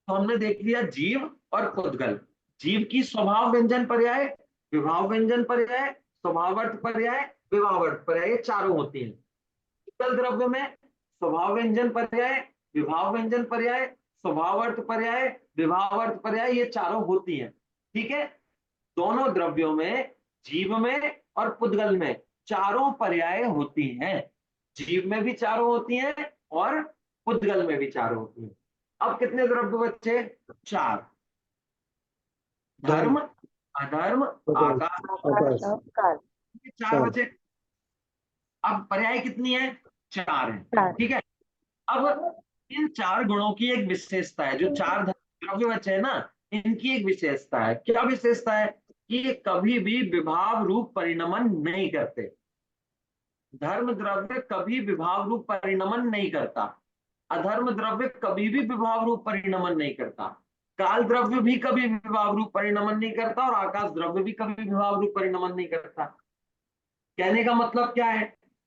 तो हमने देख लिया जीव और पुद्गल। जीव की स्वभाव व्यंजन पर्याय, विभाव व्यंजन पर्याय, स्वभावर्थ पर्याय, विभावर्थ पर्याय, ये चारों होती हैं। पुद्गल द्रव्य में स्वभाव व्यंजन पर्याय, विभाव व्यंजन पर्याय, स्वभाव अर्थ पर्याय, विभाव अर्थ पर्याय, ये चारों होती हैं। ठीक है, दोनों द्रव्यों में, जीव में और पुद्गल में चारों पर्याय होती हैं। जीव में भी चारों होती हैं और पुद्गल में भी चारों होती हैं। अब कितने द्रव्य बचे? 4। धर्म, अधर्म, आकाश, आकाश, आकाश और काल। ये 4 बचे। अब पर्याय कितनी है? 4 है। 4। ठीक है, अब इन 4 गुणों की एक विशेषता है, जो 4 द्रव्य बचे हैं ना, इनकी एक विशेषता है। क्या विशेषता है? कि ये कभी भी विभाव रूप परिणमन नहीं करते। धर्म द्रव्य कभी विभाव रूप परिणमन नहीं करता, अधर्म द्रव्य कभी भी विभाव रूप परिणमन नहीं करता, काल द्रव्य भी कभी विभाव रूप परिणमन नहीं करता, और आकाश द्रव्य भी कभी विभाव रूप परिणमन नहीं करता। कहने का मतलब क्या है?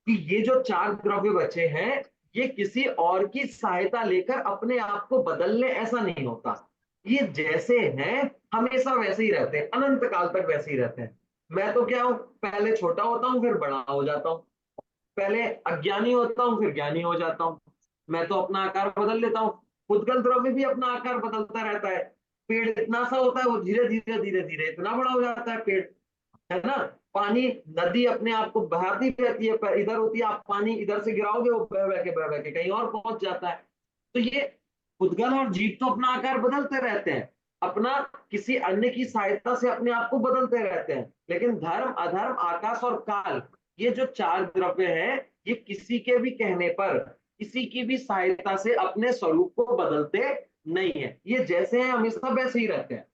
कि ये जो 4 द्रव्य बचे हैं, ये किसी और की सहायता लेकर अपने आप को बदल ले, ऐसा नहीं होता। ये जैसे हैं हमेशा वैसे ही रहते हैं, अनंत काल तक वैसे ही रहते हैं। मैं तो क्या हूं, पहले छोटा होता हूं फिर बड़ा हो जाता हूं, पहले अज्ञानी होता हूं फिर ज्ञानी हो जाता हूं। मैं तो अपना आकार बदल लेता हूँ। पुद्गल द्रव्य भी अपना आकार बदलता रहता है। पेड़ इतना सा होता है, वो धीरे धीरे धीरे धीरे इतना बड़ा हो जाता है पेड़, है ना। पानी, नदी अपने आप को बहाती रहती है, पर इधर होती है, आप पानी इधर से गिराओगे वो बह बह के कहीं और पहुंच जाता है। तो ये पुद्गल और जीव तो अपना आकार बदलते रहते हैं, अपना किसी अन्य की सहायता से अपने आप को बदलते रहते हैं। लेकिन धर्म, अधर्म, आकाश और काल, ये जो 4 द्रव्य हैं, ये किसी के भी कहने पर, किसी की भी सहायता से अपने स्वरूप को बदलते नहीं है। ये जैसे हैं हमेशा वैसे ही रहते हैं,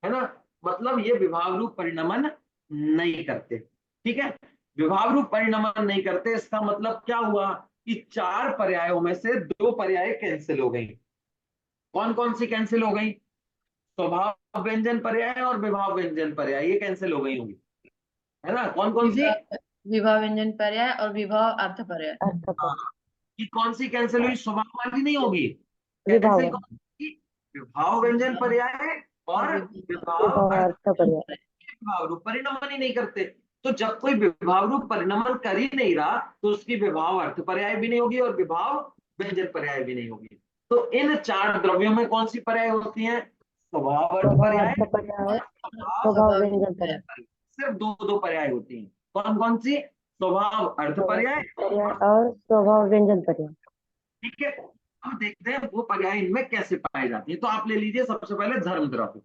है ना। मतलब ये विभाव रूप परिणमन नहीं करते। ठीक है, विभाव रूप परिणमन नहीं करते, इसका मतलब क्या हुआ? कि 4 पर्यायों में से 2 पर्याय कैंसिल हो गई। कौन कौन सी कैंसिल हो गई? स्वभाव व्यंजन पर्याय और विभाव व्यंजन पर्याय, ये कैंसिल हो गई होंगी, है ना। कौन कौन सी? विभाव विभाव व्यंजन पर्याय और विभाव अर्थ पर्याय। अर्थ हाँ, पर्याय। कि कौन सी कैंसिल हुई? स्वभाव वाली नहीं होगी, कैंसिल विभाव। कौन सी? विभाव व्यंजन पर्याय और और विभाव विभाव अर्थ। अर्थ पर्याय। विभाव रूप परिणमन ही नहीं करते। तो जब कोई विभाव रूप परिणमन कर ही नहीं रहा, तो उसकी विभाव अर्थ पर्याय भी नहीं होगी और विभाव व्यंजन पर्याय भी नहीं होगी। तो इन 4 द्रव्यों में कौन सी पर्याय होती हैं? स्वभाव अर्थ स्वभाव पर्याय अर्थ पर्याय और और स्वभाव स्वभाव स्वभाव व्यंजन पर्याय। सिर्फ दो दो पर्याय होती हैं। कौन कौन सी? स्वभाव अर्थ स्वभाव पर्याय पर्याय और, और स्वभाव व्यंजन पर्याय। ठीक है। अब देखते हैं वो पर्याय इनमें कैसे पाई जाती है। तो आप ले लीजिए सबसे पहले धर्म द्रव्य।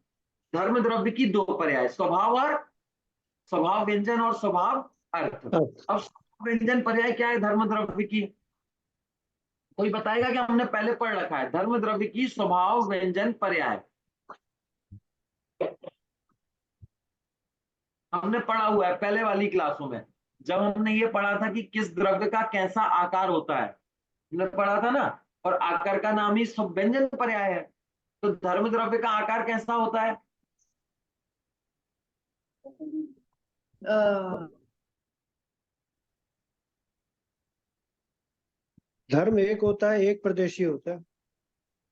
धर्म द्रव्य की 2 पर्याय, स्वभाव और स्वभाव व्यंजन और स्वभाव अर्थ। अब स्वभाव व्यंजन पर्याय क्या है धर्म द्रव्य की? कोई बताएगा कि हमने पहले पढ़ रखा है धर्म द्रव्य की स्वभाव व्यंजन पर्याय, हमने पढ़ा हुआ है पहले वाली क्लासों में, जब हमने ये पढ़ा था कि किस द्रव्य का कैसा आकार होता है, हमने पढ़ा था ना। और आकार का नाम ही सब व्यंजन पर्याय है। तो धर्म द्रव्य का आकार कैसा होता है? अ, धर्म एक होता है, एक प्रदेशी होता है।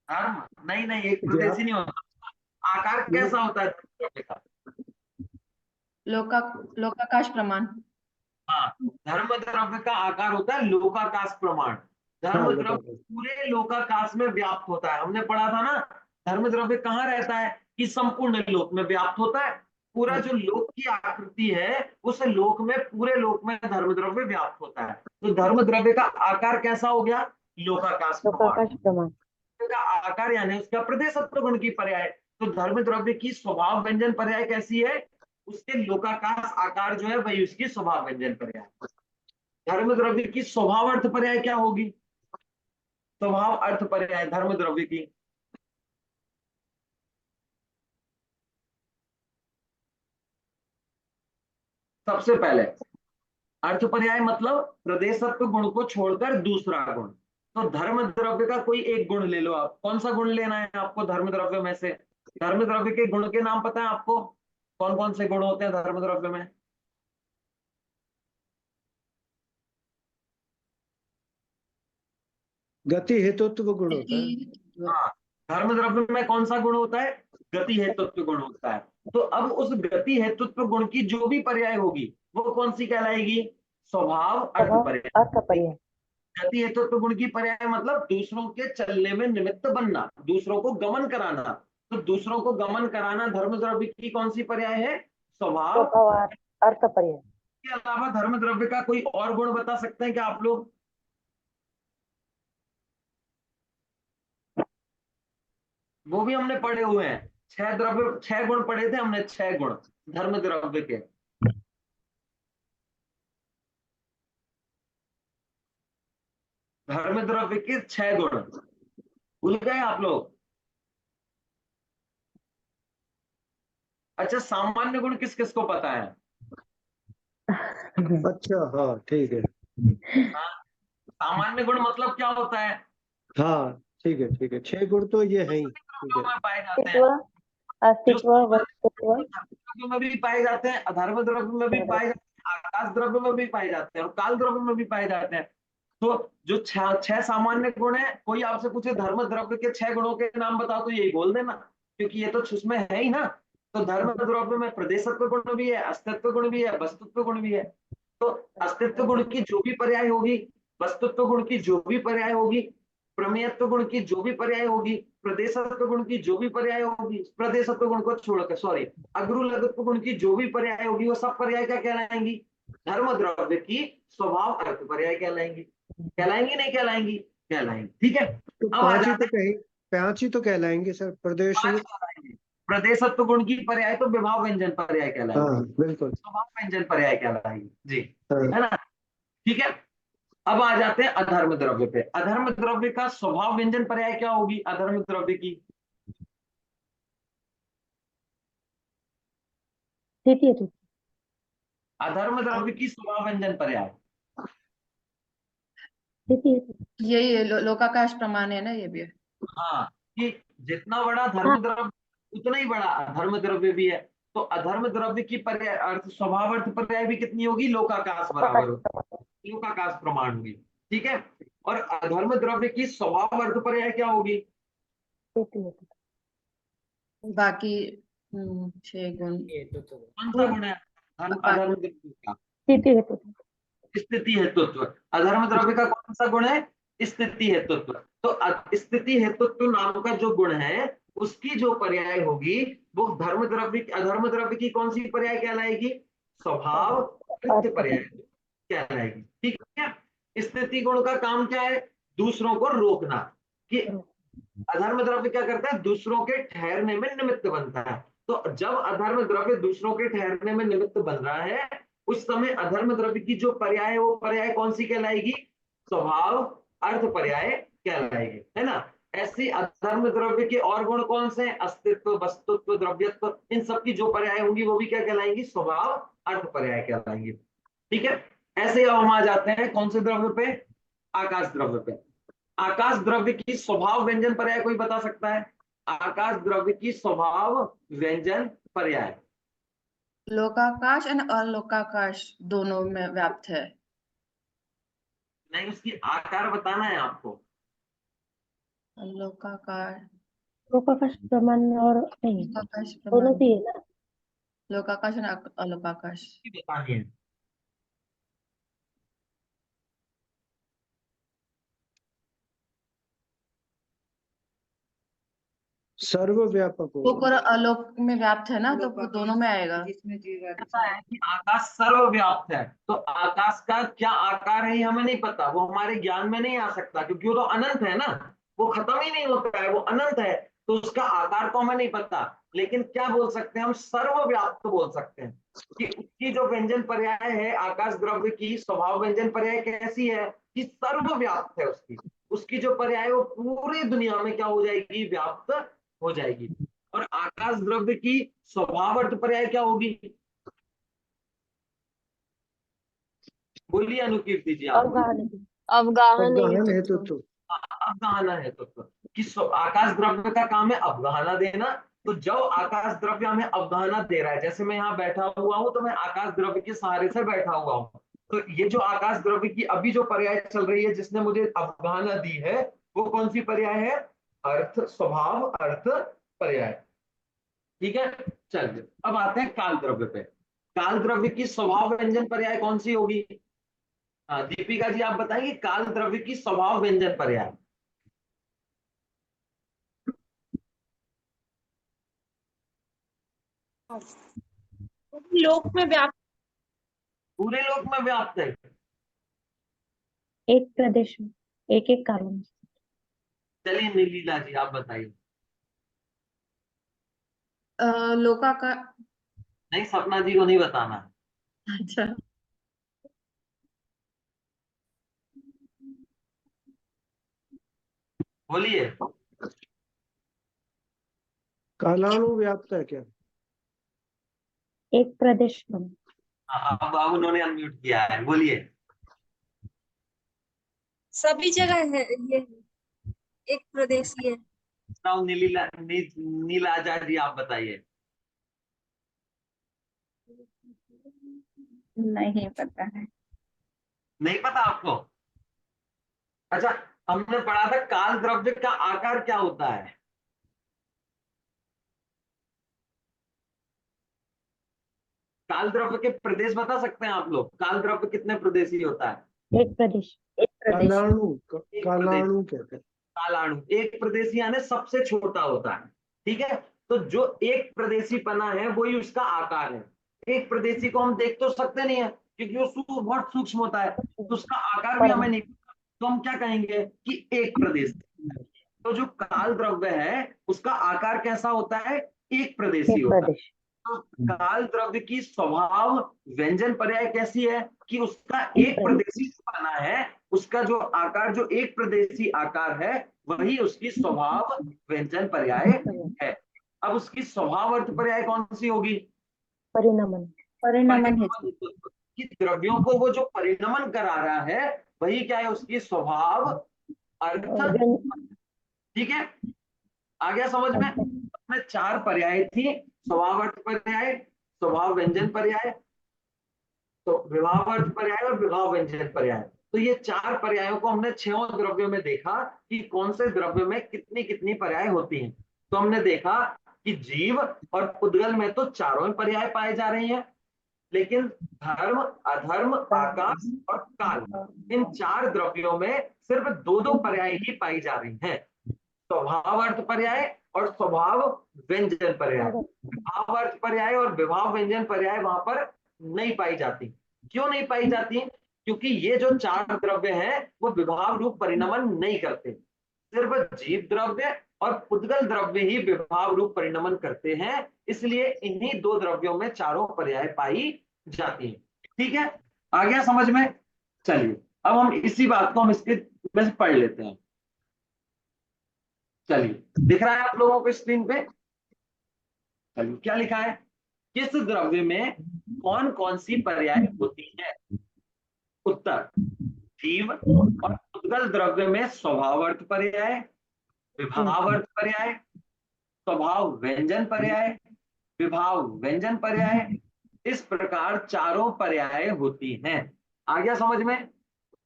धर्म नहीं नहीं, एक प्रदेशी व्याप नहीं होता। आकार कैसा होता है धर्म द्रव्य का? लोका लोकाकाश प्रमाण। हाँ, धर्म द्रव्य का आकार होता है लोकाकाश प्रमाण। हाँ धर्म द्रव्य बताओ। पूरे लोकाकाश में व्याप्त होता है। हमने पढ़ा था ना, धर्म द्रव्य कहाँ रहता है? कि संपूर्ण लोक में व्याप्त होता है। पूरा जो लोक की आकृति है, उस लोक में, पूरे लोक में धर्म द्रव्य व्याप्त होता है। तो धर्म द्रव्य का आकार कैसा हो गया? लोकाकाश प्रमाण। लोकाकाश प्रमाण। का आकार यानी उसका प्रदेशत्व गुण की पर्याय। तो धर्म द्रव्य की स्वभाव व्यंजन पर्याय कैसी है? उसके लोकाकाश आकार जो है वही उसकी स्वभाव व्यंजन पर्याय। धर्म द्रव्य की स्वभाव अर्थ पर्याय क्या होगी? स्वभाव अर्थ पर्याय धर्म द्रव्य की, सबसे पहले अर्थ पर्याय मतलब प्रदेशत्व गुण को छोड़कर दूसरा गुण। तो धर्म द्रव्य का कोई एक गुण ले लो आप। कौन सा गुण लेना है आपको धर्म द्रव्य में से? धर्म द्रव्य के गुण के नाम पता है आपको? कौन कौन से गुण होते हैं धर्म द्रव्य में? गति हेतुत्व गुण होता है। हाँ, धर्म द्रव्य में कौन सा गुण होता है? गति हेतुत्व गुण होता है। तो अब उस गति हेतुत्व गुण की जो भी पर्याय होगी वो कौन सी कहलाएगी? स्वभाव अर्थ स्वभाव पर्याय, अर्थ पर्याय। गति हेतुत्व गुण की पर्याय मतलब दूसरों के चलने में निमित्त बनना, दूसरों को गमन कराना। तो दूसरों को गमन कराना धर्म द्रव्य की कौन सी पर्याय है? स्वभाव। स्वभाव अर्थ पर्याय। के अलावा धर्म द्रव्य का कोई और गुण बता सकते हैं क्या आप लोग? वो भी हमने पढ़े हुए हैं, 6 द्रव्य, 6 गुण पढ़े थे हमने, 6 गुण धर्म द्रव्य के। धर्म द्रव्य के 6 गुण भूल गए आप लोग? अच्छा, सामान्य गुण किस किस को पता है? अच्छा, हाँ ठीक है। हाँ, सामान्य गुण मतलब क्या होता है? हाँ ठीक है ठीक है, 6 गुण तो ये है ही, ठीक है। में पाए जाते अस्तित्व, हैं, जो अस्तित्व, वस्तुत्व, धर्म द्रव्य में भी पाए जाते हैं, अधर्म द्रव्य में भी पाए जाते हैं, आकाश द्रव्य में भी पाए जाते हैं और काल द्रव्य में भी पाए जाते हैं। तो जो 6 सामान्य गुण है, कोई आपसे पूछे धर्म द्रव्य के 6 गुणों के नाम बताओ तो यही बोल देना, क्योंकि ये तो उसमें है ही ना। तो धर्म द्रव्य में प्रदेशत्व गुण भी है, अस्तित्व गुण भी है, वस्तुत्व गुण भी है। तो अस्तित्व गुण की जो भी पर्याय होगी, वस्तुत्व गुण की जो भी पर्याय होगी, प्रमेयत्व गुण की जो भी पर्याय होगी, प्रदेशत्व गुण की जो भी पर्याय होगी, प्रदेशत्व गुण को छोड़कर, सॉरी, अग्रु लघुत्व गुण की जो भी पर्याय होगी, वो सब पर्याय क्या कहलाएंगी? धर्म द्रव्य की स्वभाव अर्थ पर्याय कहलाएंगी। कहलाएंगी नहीं कहलाएंगी? कहलाएंगी। ठीक है, तो अब आ जाते हैं 5 ही तो कहलाएंगे सर, प्रदेश। 5 कहलाएंगे। प्रदेशत्व गुण की पर्याय तो विभाव व्यंजन पर्याय कहलाएंगी, हाँ बिल्कुल। स्वभाव व्यंजन पर्याय कहलाएंगी जी, हाँ। है ना? ठीक है, अब आ जाते हैं अधर्म द्रव्य पे। अधर्म द्रव्य का स्वभाव व्यंजन पर्याय क्या होगी अधर्म द्रव्य की? स्थिति हेतु, अधर्म द्रव्य की स्वभाव व्यंजन पर्याय। स्थिति हेतु। यही लोकाकाश प्रमाण है ना, ये भी। हाँ, कि जितना बड़ा हाँ, धर्म द्रव्य उतना ही बड़ा अधर्म द्रव्य भी है। तो अधर्म द्रव्य की पर्याय अर्थ स्वभाव अर्थ पर्याय भी कितनी होगी? लोकाकाश बराबर लोकाकाश प्रमाण होगी। ठीक है, और अधर्म द्रव्य की स्वभाव अर्थ पर्याय क्या होगी? स्थिति हेतु। बाकी 6 गुण। कौन सा गुण है अधर्म द्रव्य का? स्थिति हेतु। स्थिति हेतुत्व। अधर्म द्रव्य का कौन सा गुण है? स्थिति हेतुत्व। तो स्थिति हेतुत्व नाम का जो गुण है, उसकी जो पर्याय होगी वो धर्म द्रव्य अधर्म द्रव्य की कौन सी पर्याय कहलाएगी? स्वभाव अर्थ पर्याय कहलाएगी। ठीक है, स्थिति गुण का काम क्या है? दूसरों को रोकना। कि अधर्म द्रव्य क्या करता है? दूसरों के ठहरने में निमित्त बनता है। तो जब अधर्म द्रव्य दूसरों के ठहरने में निमित्त बन रहा है, उस समय अधर्म द्रव्य की जो पर्याय है वो पर्याय कौन सी कहलाएगी? स्वभाव अर्थ पर्याय कहलाएगी, है ना? ऐसी अधर्म द्रव्य के और गुण कौन से हैं? अस्तित्व, वस्तुत्व, द्रव्यत्व, इन सब की जो पर्याय होंगी वो भी क्या कहलाएंगी? स्वभाव अर्थ पर्याय कहलाएंगी। ठीक है, ऐसे अब हम आ जाते हैं कौन से द्रव्य पे? आकाश द्रव्य पे। आकाश द्रव्य की स्वभाव व्यंजन पर्याय कोई बता सकता है? आकाश द्रव्य की स्वभाव व्यंजन पर्याय। लोकाकाश और अलोकाकाश दोनों में व्याप्त है। नहीं, उसकी आकार बताना है आपको। लोकाकाश, लोकाकाश प्रमाण और नहीं, लोकाकाश दोनों प्रमाण, से ही है ना। लोकाकाश और अलोकाकाश। बतानी है। सर्वव्यापक लोक होगा। और अलोक में व्याप्त है ना, तो दोनों में आएगा। ऐसा है कि आकाश सर्वव्याप्त है, तो आकाश का क्या आकार है ये हमें नहीं पता, वो हमारे ज्ञान में नहीं आ सकता, क्योंकि वो तो अनंत है ना, वो खत्म ही नहीं होता है, वो अनंत है। तो उसका आकार तो हमें नहीं पता, लेकिन क्या बोल सकते हैं हम? सर्वव्याप्त बोल सकते हैं कि उसकी जो व्यंजन पर्याय है आकाश द्रव्य की स्वभाव व्यंजन पर्याय कैसी है? कि सर्वव्याप्त है। उसकी उसकी जो पर्याय है वो पूरी दुनिया में क्या हो जाएगी? व्याप्त हो जाएगी। और आकाश द्रव्य की स्वभाव अर्थ पर्याय क्या होगी? बोलिए अनुकीर्ति जी, आप बोलिए। अवगाहन हेतु। अवगाहन हेतु तो। अवगाहना है तो कि आकाश द्रव्य का काम है अवगाहना देना। तो जब आकाश द्रव्य हमें अवगाहना दे रहा है, जैसे मैं यहाँ बैठा हुआ हूँ तो मैं आकाश द्रव्य के सहारे से बैठा हुआ हूँ, तो ये जो आकाश द्रव्य की अभी जो पर्याय चल रही है जिसने मुझे अवगाहना दी है, वो कौन सी पर्याय है? अर्थ स्वभाव अर्थ पर्याय। ठीक है, चलिए अब आते हैं काल द्रव्य पे। काल द्रव्य की स्वभाव व्यंजन पर्याय कौन सी होगी? हाँ दीपिका जी, आप बताइए काल द्रव्य की स्वभाव व्यंजन पर्याय। लोक में व्याप्त। पूरे लोक में व्याप्त है। एक प्रदेश में, एक एक काल में। चलिए नीलीला जी आप बताइए। लोका का। नहीं, सपना जी को नहीं बताना। अच्छा। बोलिए। कालाणु व्याप्त है क्या? एक प्रदेश में। अब उन्होंने अनम्यूट किया है, बोलिए। सभी जगह है ये, एक प्रदेशीय। नाउ नीलाजा जी आप बताइए। नहीं पता है। नहीं पता आपको? अच्छा, हमने पढ़ा था काल द्रव्य का आकार क्या होता है। काल द्रव्य के प्रदेश बता सकते हैं आप लोग? काल द्रव्य कितने प्रदेशीय होता है? एक प्रदेश। एक प्रदेश। कालाणु एक कालाणु कहते हैं। कालाणु एक प्रदेशी यानी सबसे छोटा होता है। ठीक है, तो जो एक प्रदेशी पना है वही उसका आकार है। एक प्रदेशी को हम देख तो सकते नहीं है क्योंकि वो बहुत सूक्ष्म होता है, तो उसका आकार भी हमें नहीं, तो हम क्या कहेंगे कि एक प्रदेशी। तो जो काल द्रव्य है उसका आकार कैसा होता है? एक प्रदेशी एक होता है। प्रदेश। तो काल द्रव्य की स्वभाव व्यंजन पर्याय कैसी है कि उसका एक एक प्रदेशी बना है, उसका जो आकार, जो एक प्रदेशी आकार है वही उसकी स्वभाव व्यंजन पर्याय है। अब उसकी स्वभाव अर्थ पर्याय कौन सी होगी? परिणमन। परिणमन है जी। परिणमन। कि द्रव्यों को वो जो परिणमन करा रहा है वही क्या है? उसकी स्वभाव अर्थ। ठीक है, आ गया समझ में? उसमें चार पर्याय थी, स्वभाव अर्थ पर्याय, स्वभाव व्यंजन पर्याय, तो विभाव अर्थ पर्याय और विभाव व्यंजन पर्याय। तो ये चार पर्यायों को हमने छहों द्रव्यों में देखा कि कौन से द्रव्य में कितनी कितनी पर्याय होती हैं। तो हमने देखा कि जीव और पुद्गल में तो चारों पर्याय पाए जा रहे हैं, लेकिन धर्म, अधर्म, आकाश और काल, इन चार द्रव्यों में सिर्फ दो दो पर्याय ही पाई जा रही हैं, स्वभाव अर्थ पर्याय और स्वभाव व्यंजन पर्याय। विभाव अर्थ पर्याय और विभाव व्यंजन पर्याय वहां पर नहीं पाई जाती। क्यों नहीं पाई जाती? क्योंकि ये जो चार द्रव्य हैं वो विभाव रूप परिणमन नहीं करते, सिर्फ जीव द्रव्य और पुद्गल द्रव्य ही विभाव रूप परिणमन करते हैं, इसलिए इन्हीं दो द्रव्यों में चारों पर्याय पाई जाती हैं। ठीक है, आ गया समझ में? चलिए अब हम इसी बात को हम इसके में से पढ़ लेते हैं। चलिए, दिख रहा है आप लोगों को स्क्रीन पे? चलिए, क्या लिखा है? किस द्रव्य में कौन कौन सी पर्याय होती है? उत्तर, जीव और पुद्गल द्रव्य में स्वभाव अर्थ पर्याय, विभाव अर्थ पर्याय, स्वभाव व्यंजन पर्याय, विभाव व्यंजन पर्याय, इस प्रकार चारों पर्याय होती हैं। आ गया समझ में?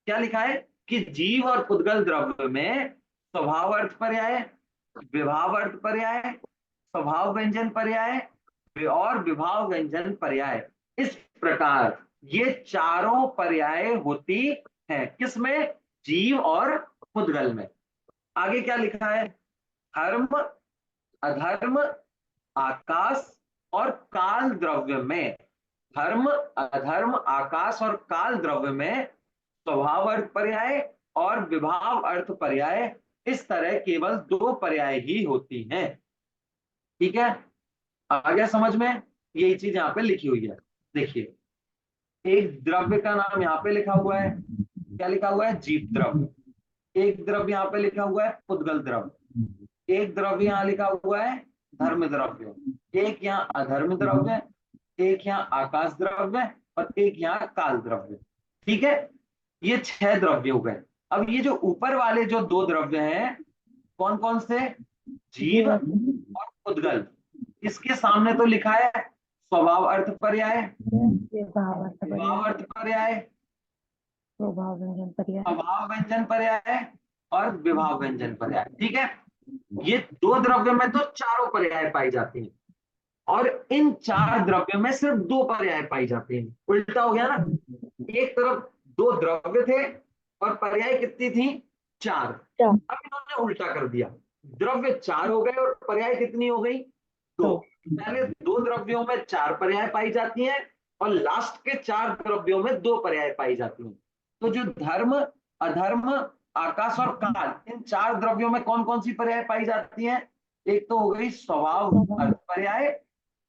क्या लिखा है कि जीव और पुद्गल द्रव्य में स्वभाव अर्थ पर्याय, विभाव अर्थ पर्याय, स्वभाव व्यंजन पर्याय और विभाव व्यंजन पर्याय, इस प्रकार ये चारों पर्याय होती हैं। किसमें? जीव और पुद्गल में। आगे क्या लिखा है? धर्म, अधर्म, आकाश और काल द्रव्य में, धर्म, अधर्म, आकाश और काल द्रव्य में स्वभाव अर्थ पर्याय और विभाव अर्थ पर्याय, इस तरह केवल दो पर्याय ही होती हैं। ठीक है, आ गया समझ में? यही चीज यहाँ पे लिखी हुई है। देखिए, एक द्रव्य का नाम यहाँ पे लिखा हुआ है, क्या लिखा हुआ है? जीव द्रव्य। एक द्रव्य यहाँ पे लिखा हुआ है पुद्गल द्रव्य। एक द्रव्य यहाँ लिखा हुआ है धर्म द्रव्य। एक यहाँ अधर्म द्रव्य, एक यहाँ आकाश द्रव्य और एक यहाँ काल द्रव्य। ठीक है, ये 6 द्रव्य हो गए। अब ये जो ऊपर वाले जो दो द्रव्य हैं, कौन कौन से? जीव और पुद्गल। इसके सामने तो लिखा है स्वभाव अर्थ पर्याय, विभाव अर्थ विभाव अर्थ पर्याय, स्वभाव व्यंजन पर्याय। स्वभाव व्यंजन पर्याय और विभाव व्यंजन पर्याय। ठीक है, ये दो द्रव्य में तो चारों पर्याय पाई जाती हैं और इन चार द्रव्यों में सिर्फ दो पर्याय पाई जाती हैं। उल्टा हो गया ना, एक तरफ दो द्रव्य थे और पर्याय कितनी थी? 4। चार। अब इन्होंने उल्टा कर दिया, द्रव्य 4 हो गए और पर्याय कितनी हो गई? 2। पहले 2 द्रव्यों में 4 पर्याय पाई जाती हैं और लास्ट के 4 द्रव्यों में 2 पर्याय पाई जाती हैं। तो जो धर्म, अधर्म, आकाश और काल, इन 4 द्रव्यों में कौन कौन सी पर्याय पाई जाती हैं? एक तो हो गई स्वभाव अर्थ पर्याय,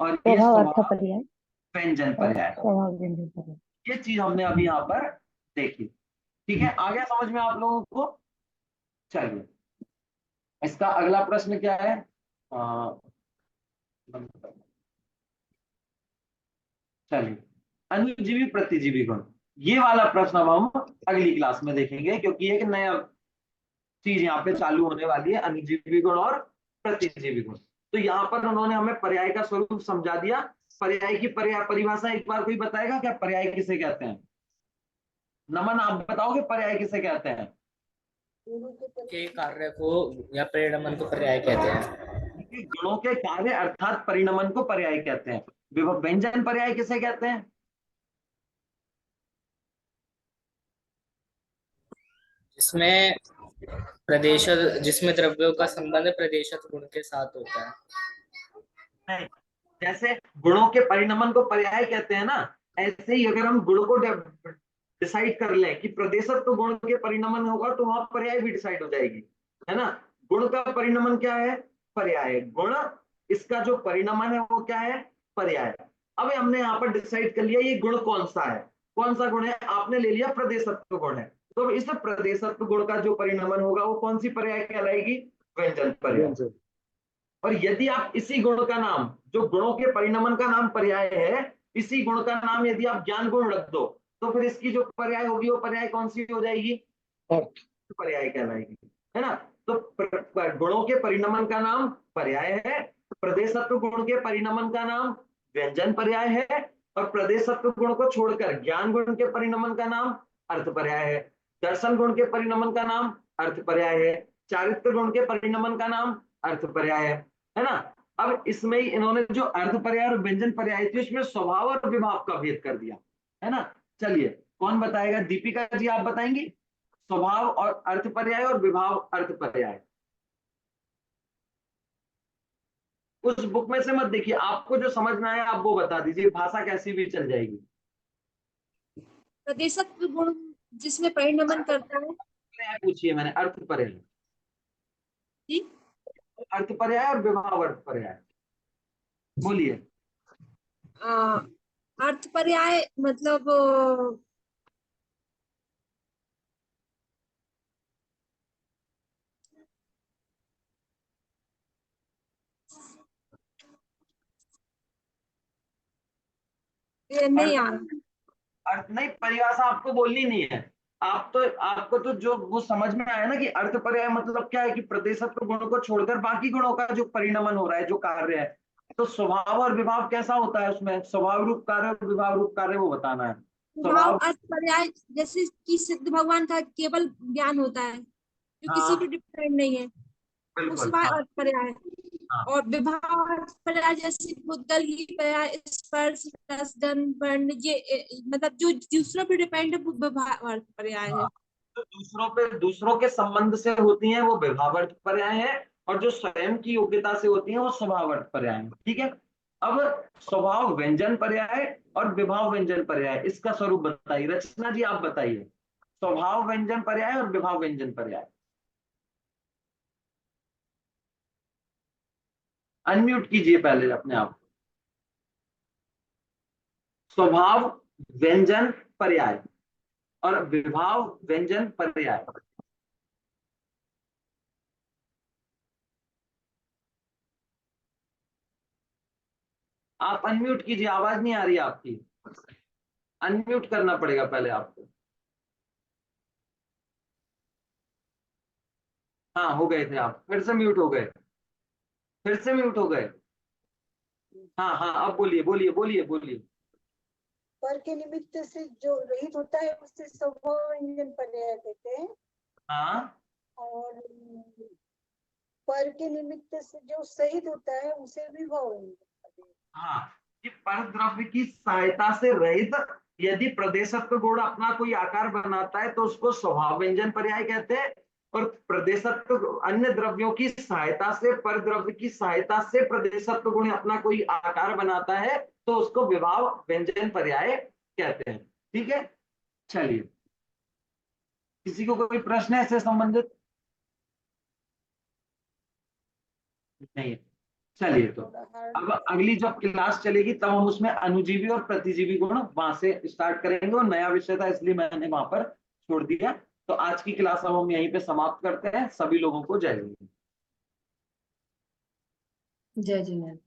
और ये स्वभाव अर्थ स्वभाव पर्याय व्यंजन और पर्याय। स्वभाव व्यंजन पर्याय। ये चीज हमने अभी यहाँ पर देखी। ठीक है, आ गया समझ में आप लोगों को? चलिए, इसका अगला प्रश्न क्या है? चलिए, अनुजीवी प्रतिजीवी गुण, ये वाला प्रश्न अब हम अगली क्लास में देखेंगे, क्योंकि एक नया चीज यहाँ पे चालू होने वाली है, अनुजीवी गुण और प्रतिजीवी गुण। तो यहाँ पर उन्होंने हमें पर्याय का स्वरूप समझा दिया। पर्याय की परिभाषा एक बार कोई बताएगा क्या? पर्याय किसे कहते हैं? नमन, आप बताओगे पर्याय किसे कहते हैं? के कार्य को या परिणमन को पर्याय कहते हैं। गुणों के कार्य अर्थात परिणमन को पर्याय कहते हैं। व्यंजन पर्याय किसे कहते हैं? जिसमें जिसमें द्रव्यों का संबंध प्रदेशत गुण के साथ होता है। नहीं, जैसे गुणों के परिणमन को पर्याय कहते हैं ना, ऐसे ही अगर हम गुण को डिसाइड कर लें कि प्रदेशत्व गुण के परिणमन होगा, तो वहां पर्याय भी डिसाइड हो जाएगी, है ना। गुण का परिणमन क्या है? पर्याय। गुण, इसका जो परिणमन है वो क्या है? पर्याय। अब हमने यहाँ पर डिसाइड कर लिया ये गुण कौन सा है। कौन सा गुण है? आपने ले लिया प्रदेशत्व गुण है, तो इस प्रदेशत्व गुण का जो परिणमन होगा वो कौन सी पर्याय कहलाएगी? व्यंजन पर्याय। और यदि आप इसी गुण का नाम, जो गुणों के परिणमन का नाम पर्याय है, इसी गुण का नाम यदि आप ज्ञान गुण रख दो, तो फिर इसकी जो पर्याय होगी वो पर्याय कौन सी हो जाएगी? पर्याय कहलाएगी, है ना। तो गुणों के परिणमन का नाम पर्याय है, प्रदेशत्व गुण के परिणमन का नाम व्यंजन पर्याय है, और प्रदेशत्व गुण को छोड़कर ज्ञान गुण के परिणमन का नाम अर्थ पर्याय है। दर्शन गुण के परिणमन का नाम अर्थ पर्याय है। चारित्र गुण के परिणमन का नाम अर्थ पर्याय है ना। अब इसमें ही इन्होंने जो अर्थ पर्याय और व्यंजन पर्याय थी, उसमें स्वभाव और विभाव का भेद कर दिया, है ना। चलिए, कौन बताएगा? दीपिका जी, आप बताएंगी स्वभाव और अर्थ पर्याय और विभाव अर्थ पर्याय। उस बुक में से मत देखिए, आपको जो समझ में आया आप वो बता दीजिए, भाषा कैसी भी चल जाएगी। प्रदेशत्व गुण जिसमें परिणमन करता है। पर्याय पूछिए मैंने, अर्थ पर्याय। जी, अर्थ पर्याय और विभाव अर्थ पर्याय बोलिए। अर्थ पर्याय मतलब ये नहीं आ रहा। अर्थ नहीं, परिभाषा आपको बोलनी नहीं है। आपको तो जो वो समझ में आया ना कि अर्थ पर्याय मतलब क्या है, कि प्रदेशत्व गुणों को छोड़कर बाकी गुणों का जो परिणमन हो रहा है, जो कार्य है। तो स्वभाव और विभाव कैसा होता है? उसमें स्वभाव रूप कार्य और विभाव रूप कार्य वो बताना है। भाव स्वभाव, अर्थ पर्याय जैसे कि सिद्ध भगवान का केवल ज्ञान होता है जो किसी पे हाँ डिपेंड नहीं है, बिल्कुल, उसका हाँ अर्थ पर्याय। हाँ और विभाव अर्थ पर्याय जैसे मुद्दल ही पर्याय, स्पर्श, रस, गंध, वर्ण, ये मतलब जो दूसरों पे डिपेंड है वो विभाव अर्थ पर्याय है। हाँ। तो दूसरों के संबंध से होती हैं वो विभावर्त पर्याय है, और जो स्वयं की योग्यता से होती हैं वो स्वभावर्त पर्याय है। ठीक है। अब स्वभाव व्यंजन पर्याय और विभाव व्यंजन पर्याय, इसका स्वरूप बताइए। रचना जी, आप बताइए स्वभाव व्यंजन पर्याय और विभाव व्यंजन पर्याय। अनम्यूट कीजिए पहले अपने आप। स्वभाव व्यंजन पर्याय और विभाव व्यंजन पर्याय। आप अनम्यूट कीजिए, आवाज नहीं आ रही आपकी। अनम्यूट करना पड़ेगा पहले आपको। हाँ, हो गए थे आप, फिर से म्यूट हो गए, फिर से म्यूट हो गए। हाँ हाँ, अब बोलिए बोलिए बोलिए बोलिए। पर के निमित्त से जो रहित होता है उससे स्वभाव व्यंजन पर्याय कहते हैं। हाँ और पर के निमित्त से जो सहित होता है उसे विभाव व्यंजन पर्याय। हाँ, कि पर द्रव्य की सहायता से रहित यदि प्रदेशत्व गुण अपना कोई आकार बनाता है तो उसको स्वभाव व्यंजन पर्याय कहते हैं, और प्रदेशत्व अन्य द्रव्यों की सहायता से, पर द्रव्य की सहायता से प्रदेशत्व गुण अपना कोई आकार बनाता है तो उसको विभाव व्यंजन पर्याय कहते हैं। ठीक है, चलिए, किसी को कोई प्रश्न है इससे संबंधित? नहीं, चलिए, तो अब अगली जब क्लास चलेगी तब हम उसमें अनुजीवी और प्रतिजीवी गुण वहां से स्टार्ट करेंगे, और नया विषय था इसलिए मैंने वहां पर छोड़ दिया। तो आज की क्लास अब हम यहीं पे समाप्त करते हैं। सभी लोगों को जय हिंद। जय जिनेन्द्र।